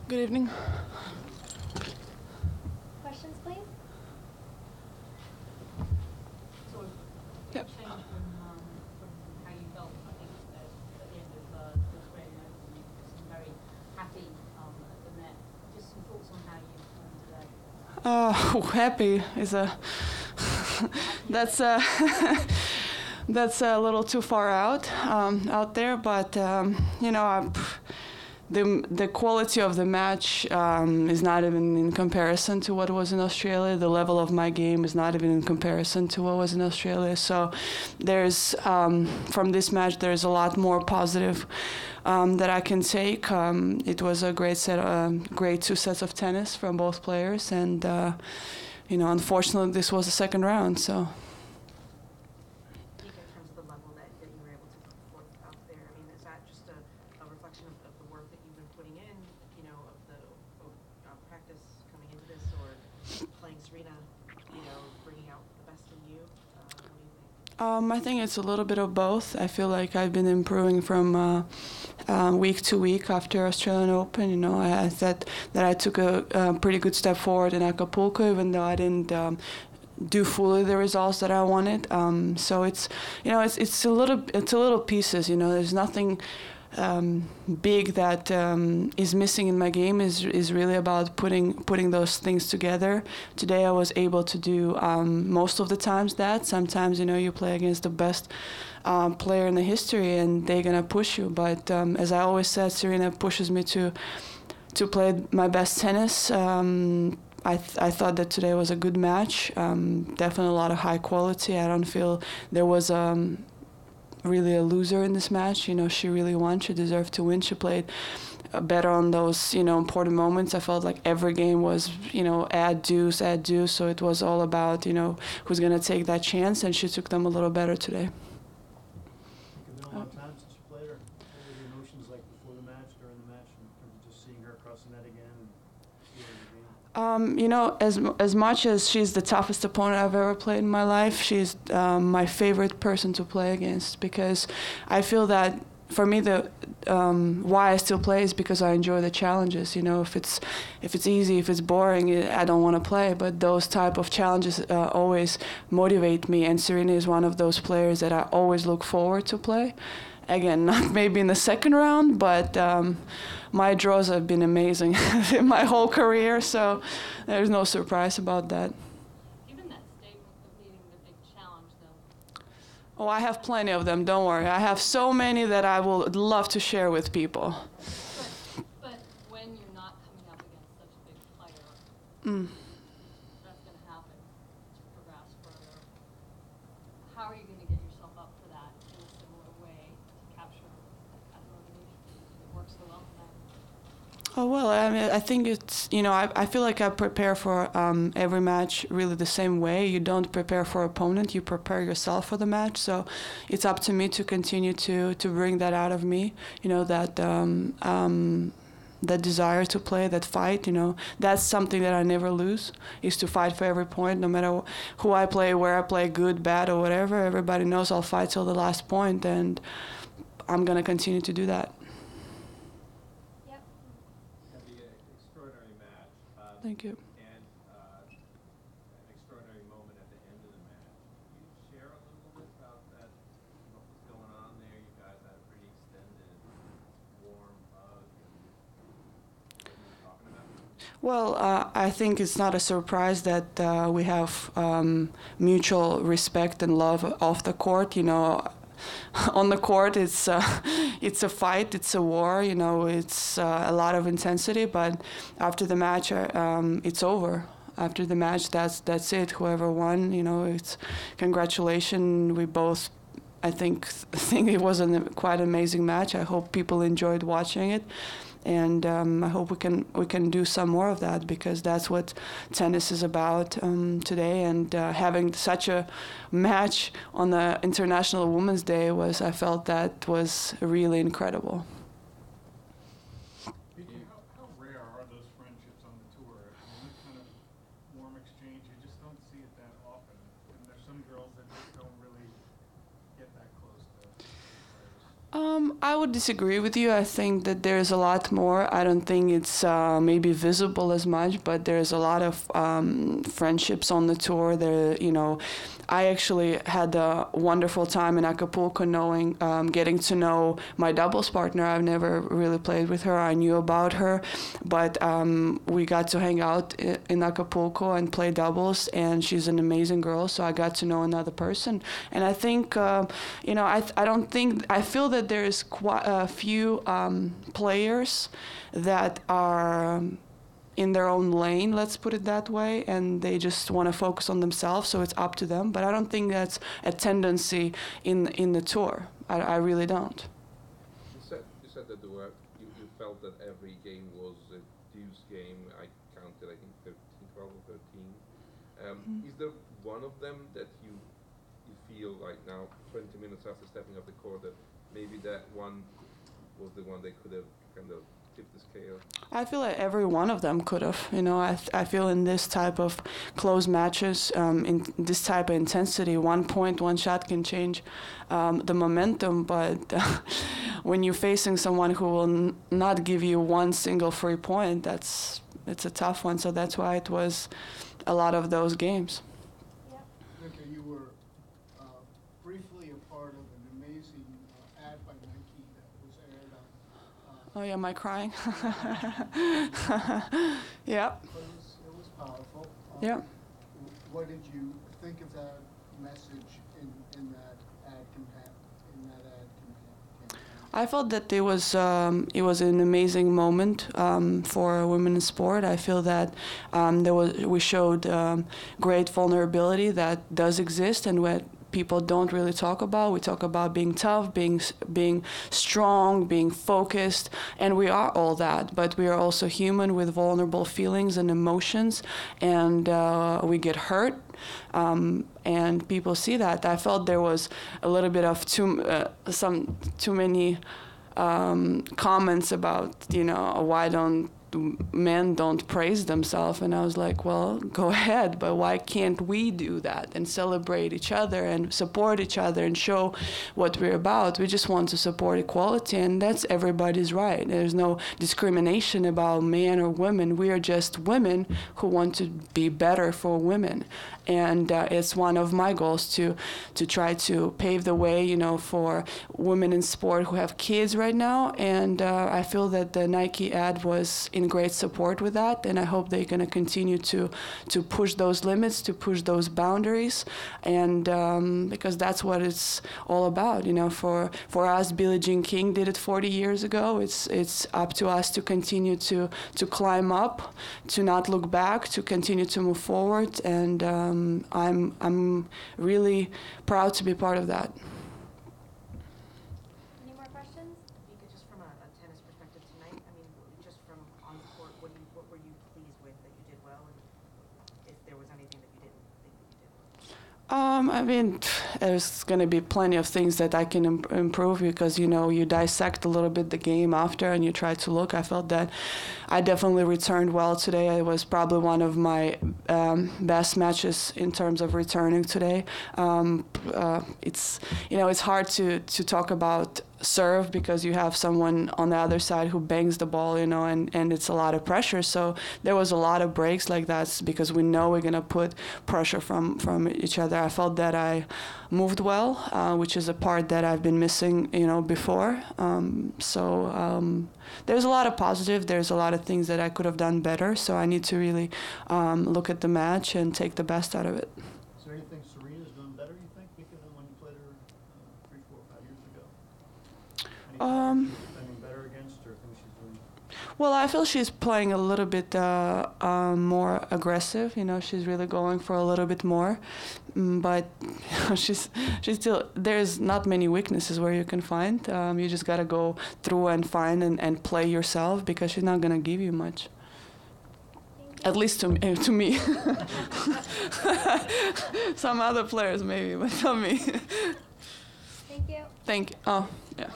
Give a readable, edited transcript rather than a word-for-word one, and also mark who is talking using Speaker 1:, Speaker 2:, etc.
Speaker 1: Good evening.
Speaker 2: Questions, please?
Speaker 3: So
Speaker 1: Yep.
Speaker 3: change from how you felt, I think, at the end of the Australian Open, you seemed very happy at the net. Just some thoughts on how you today.
Speaker 1: Happy is a that's a that's a little too far out there, but you know, the quality of the match is not even in comparison to what was in Australia. The level of my game is not even in comparison to what was in Australia. So there's from this match there's a lot more positive that I can take. It was a great 2 sets of tennis from both players, and you know, unfortunately this was the second round. So.
Speaker 4: In terms of the level that you were able to put forth out there, I mean, is that just a reflection of the work that you've been putting in, you know, of the practice coming into this, or playing Serena, you know, bringing out the best in you? What do you think?
Speaker 1: I think it's a little bit of both. I feel like I've been improving from week to week after Australian Open. You know, I said that I took a pretty good step forward in Acapulco, even though I didn't do fully the results that I wanted. So it's, you know, it's a little pieces. You know, there's nothing big that is missing in my game. Is really about putting those things together. Today I was able to do most of the times that. Sometimes, you know, you play against the best player in the history and they're gonna push you. But as I always said, Serena pushes me to play my best tennis. I thought that today was a good match. Definitely a lot of high quality. I don't feel there was really a loser in this match. You know, she really won. She deserved to win. She played better on those, you know, important moments. I felt like every game was, you know, add deuce. So it was all about, you know, who's going to take that chance, and she took them a little better today.
Speaker 5: It's been a long time since you played her. What were your emotions like before the match, during the match, in terms of just seeing her across the net again and seeing the game?
Speaker 1: You know, as much as she's the toughest opponent I've ever played in my life, she's my favorite person to play against, because I feel that for me the why I still play is because I enjoy the challenges. You know, if it's easy, if it's boring, I don't want to play. But those type of challenges always motivate me, and Serena is one of those players that I always look forward to play. Again, not maybe in the second round, but my draws have been amazing in my whole career, so there's no surprise about that.
Speaker 3: Given that statement of needing the big challenge, though.
Speaker 1: Oh, I have plenty of them, don't worry. I have so many that I would love to share with people.
Speaker 3: But when you're not coming up against such a big player, that's going to happen to progress further. How are you going to get yourself up for that in a similar way to capture that motivation that works so well tonight?
Speaker 1: Oh, well, I mean, I think it's, you know, I feel like I prepare for every match really the same way. You don't prepare for opponent, you prepare yourself for the match. So it's up to me to continue to bring that out of me, you know, that that desire to play, that fight. You know, that's something that I never lose, is to fight for every point, no matter who I play, where I play, good, bad, or whatever. Everybody knows I'll fight till the last point, and I'm going to continue to do that. Thank you.
Speaker 6: And an extraordinary moment at the end of the match. Can you share a little bit about that, what was going on there? You guys had a pretty extended, warm hug, and what were you talking about?
Speaker 1: Well, I think it's not a surprise that we have mutual respect and love off the court. You know, on the court, it's a fight, it's a war. You know, it's a lot of intensity. But after the match, it's over. After the match, that's it. Whoever won, you know, it's congratulations. We both, I think it was a quite amazing match. I hope people enjoyed watching it. And I hope we can do some more of that, because that's what tennis is about today. And having such a match on the International Women's Day I felt that was really incredible.
Speaker 5: How rare are those friendships on the tour? I mean, this kind of warm exchange, you just don't see it that often. And there's some girls that just don't really get that close to players.
Speaker 1: I would disagree with you. I think that there's a lot more. I don't think it's maybe visible as much, but there's a lot of friendships on the tour. I actually had a wonderful time in Acapulco, getting to know my doubles partner. I've never really played with her. I knew about her, but we got to hang out in Acapulco and play doubles, and she's an amazing girl. So I got to know another person, and I think I feel that there's quite a few players that are in their own lane, let's put it that way, and they just want to focus on themselves, so it's up to them. But I don't think that's a tendency in the tour. I really don't.
Speaker 2: You said that you felt that every game was a deuce game. I counted, I think, 12 or 13. Is there one of them that you feel like now, 20 minutes after stepping off the court, that maybe that one was the one they could have kind of tipped the scale?
Speaker 1: I feel like every one of them could have. I feel in this type of close matches, in this type of intensity, 1 point, one shot can change the momentum. But when you're facing someone who will not give you one single free point, it's a tough one. So that's why it was a lot of those games.
Speaker 7: Okay, you were briefly a part of an amazing ad by Nike that was aired on.
Speaker 1: Oh yeah, am I crying? Yeah.
Speaker 7: But it was powerful.
Speaker 1: Yeah.
Speaker 7: What did you think of that message in that ad campaign?
Speaker 1: I felt that it was an amazing moment for women in sport. I feel that we showed great vulnerability that does exist and what people don't really talk about. We talk about being tough, being strong, being focused, and we are all that. But we are also human with vulnerable feelings and emotions, and we get hurt. And people see that. I felt there was a little bit of too many comments about why men don't praise themselves, and I was like, well, go ahead, but why can't we do that and celebrate each other and support each other and show what we're about? We just want to support equality, and that's everybody's right. There's no discrimination about men or women. We are just women who want to be better for women, and it's one of my goals to try to pave the way, for women in sport who have kids right now, and I feel that the Nike ad was in great support with that, and I hope they're going to continue to push those limits, to push those boundaries, and because that's what it's all about. For us, Billie Jean King did it 40 years ago. It's up to us to continue to climb up, to not look back, to continue to move forward, and I'm really proud to be part of that.
Speaker 3: Any more questions?
Speaker 4: Vika, just from a tennis perspective tonight, I mean, just from on the court, what were you pleased with that you did well, and if there was anything that you didn't think that you did well?
Speaker 1: I mean, there's going to be plenty of things that I can improve because, you dissect a little bit the game after and you try to look. I felt that I definitely returned well today. It was probably one of my best matches in terms of returning today. It's hard to talk about serve because you have someone on the other side who bangs the ball, and it's a lot of pressure. So there was a lot of breaks like that because we know we're going to put pressure from each other. I felt that I moved well, which is a part that I've been missing, before. There's a lot of positive. There's a lot of things that I could have done better. So I need to really look at the match and take the best out of it.
Speaker 5: Is there anything Serena's done better, you think, Vika, than when you played her 3, 4, 5 years ago? Anything she's defending better against, or things she's doing?
Speaker 1: Well, I feel she's playing a little bit more aggressive. She's really going for a little bit more, but she's still. There's not many weaknesses where you can find. You just gotta go through and find and play yourself because she's not gonna give you much. At least to me. Some other players maybe, but not me.
Speaker 3: Thank you.
Speaker 1: Thank you. Oh, yeah.